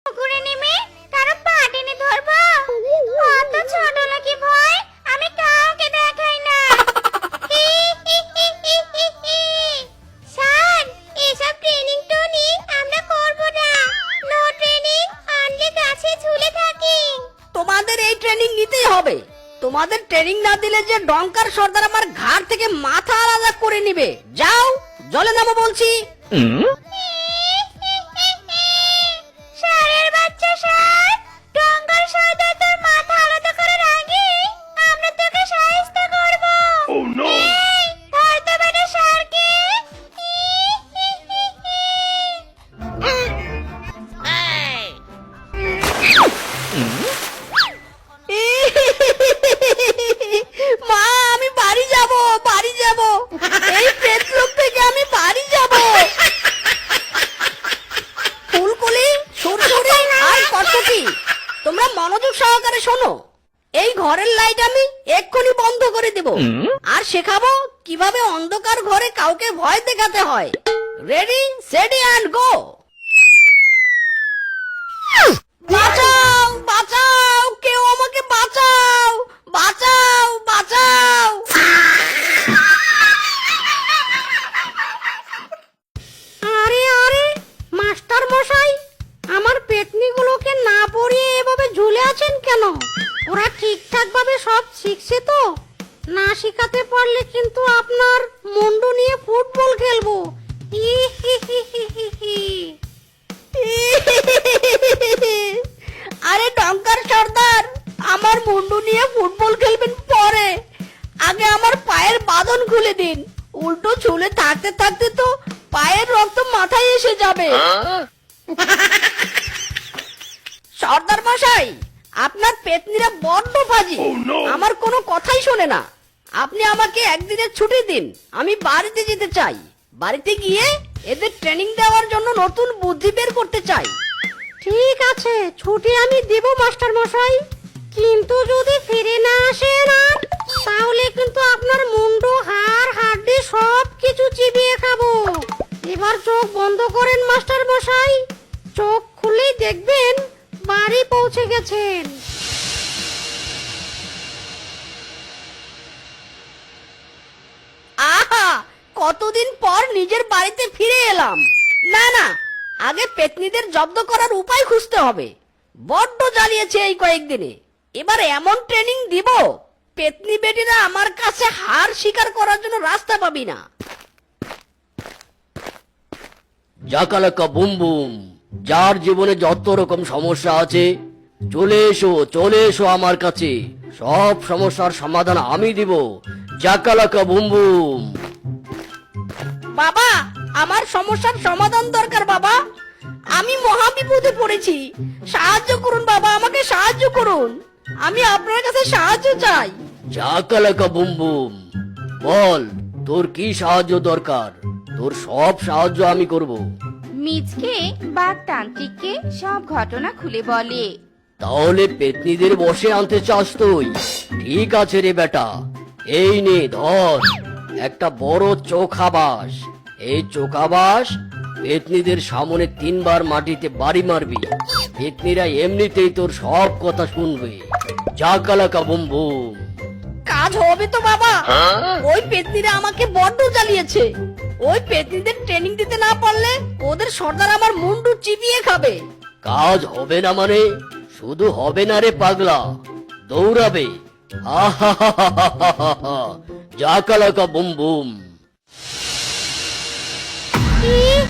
পুকুরে নেমে কারো পা টেনে ধরবো? অত ছোট নাকি ভয়? আমি কাউকে দেখাই না। হি, হি, হি, হি, হি, হি। স্যার, এসব ট্রেনিং টনিং আমরা করবো না। নো ট্রেনিং, অনলি গাছে ঝুলে থাকি। তোমাদের এই ট্রেনিং নিতেই হবে। তোমাদের ট্রেনিং না দিলে যে ডঙ্কার সর্দার আমার ঘাড় থেকে মাথা আলাদা করে নিবে। যাও, জলে নামো বলছি। স্যারের বাচ্চা স্যার, ডঙ্গার সর্দার তোর মাথা আলাদা করার আগে আমরা তোকে সাহায্য করব। এই, ধর তো বেটা স্যারকে। মা, আমি বাড়ি যাব, বাড়ি যাব। এই পেটলোক থেকে আমি বাড়ি যাব। ফুলকলি, সুরসুরি আর কটকটি, তোমরা মনোযোগ সহকারে শোনো। এই ঘরের লাইট আমি এক্ষুনি বন্ধ করে দেব, আর শেখাবো কিভাবে অন্ধকার ঘরে কাউকে ভয় দেখাতে হয়। Ready, সেডি and go. বাঁচাও, বাঁচাও, কেউ আমাকে বাঁচাও, বাঁচাও, বাঁচাও। আরে আরে, মাস্টার মশাই, আমার পেতনিগুলোকে না পড়িয়ে এভাবে ঝুলে আছেন কেন? ওরা ঠিকঠাক ভাবে সব শিখছে তো? না শিখাতে পারলে কিন্তু আপনার মুন্ডু নিয়ে ফুটবল খেলবো। হি হি হি হি হি হি। আরে ডঙ্কার সর্দার, আমার মুন্ডু নিয়ে ফুটবল খেলবেন পরে। আগে আমার পায়ের বাঁধন খুলে দিন। উল্টো ঝুলে থাকতে থাকতে তো পায়ের রক্ত মাথায় এসে যাবে। সর্দার মশাই, আপনার পেতনিরা বড্ড ফাজি। আমার কোনো কথাই শোনে না। আপনি আমাকে একদিনের ছুটি দিন, আমি বাড়িতে যেতে চাই। বাড়িতে গিয়ে এদের ট্রেনিং দেওয়ার জন্য নতুন বুদ্ধি বের করতে চাই। ঠিক আছে, ছুটি আমি দেব মাস্টার মশাই, কিন্তু যদি ফিরে না আসেন আর, তাহলে কিন্তু আপনার মুন্ডু, হাড়, হাড্ডি সব কিছু চিবিয়ে খাবো। এবার চোখ বন্ধ করেন মাস্টার মশাই। চোখ খুলেই দেখবেন বাড়ি পৌঁছে গেছেন। আহা, কতদিন পর নিজের বাড়িতে ফিরে এলাম। না না, আগে পেতনিদের জব্দ করার উপায় খুঁজতে হবে। বড্ড জ্বালিয়েছে এই কয়েকদিনে। এবার এমন ট্রেনিং দিব, পেতনি বেটিরা আমার কাছে হার স্বীকার করার জন্য রাস্তা পাবি না। জাকালাকা বুম বুম, যার জীবনে যত রকম সমস্যা আছে চলে এসো আমার কাছে। সব সমস্যার সমাধান আমি দিব। জাকালাকা বুম বুম। বাবা, আমার সমস্যার সমাধান দরকার বাবা। আমি মহা বিপদে পড়েছি। সাহায্য করুন বাবা, আমাকে সাহায্য করুন। আমি আপনার কাছে সাহায্য চাই। জাকালাকা বুম বুম, বল তোর কি সাহায্য দরকার। তোর সব সাহায্য আমি করব। মিচকে বাঘ তান্ত্রিককে সব ঘটনা খুলে বলে। তাহলে পেতনিদের বসে আনতে চাস তুই? ঠিক আছে রে বেটা, এই নে ধর একটা বড় চোখা বাঁশ। এই চোখা বাঁশ পেতনিদের সামনে 3 বার মাটিতে বাড়ি মারবি। পেতনিরা এমনিতেই তোর সব কথা শুনবে। জাকালাকা বুম বুম। কাজ হবে তো বাবা? ওই পেতনিরা আমাকে বড্ড জ্বালিয়েছে। ওই পেতনিদের ট্রেনিং দিতে না পারলে ওদের সর্দার আমার মুন্ডু চিবিয়ে খাবে। কাজ হবে না মানে? শুধু হবে না রে পাগলা, দৌড়াবে। আহা হা হা হা হা হা হা। জাকালাকা বুম বুম।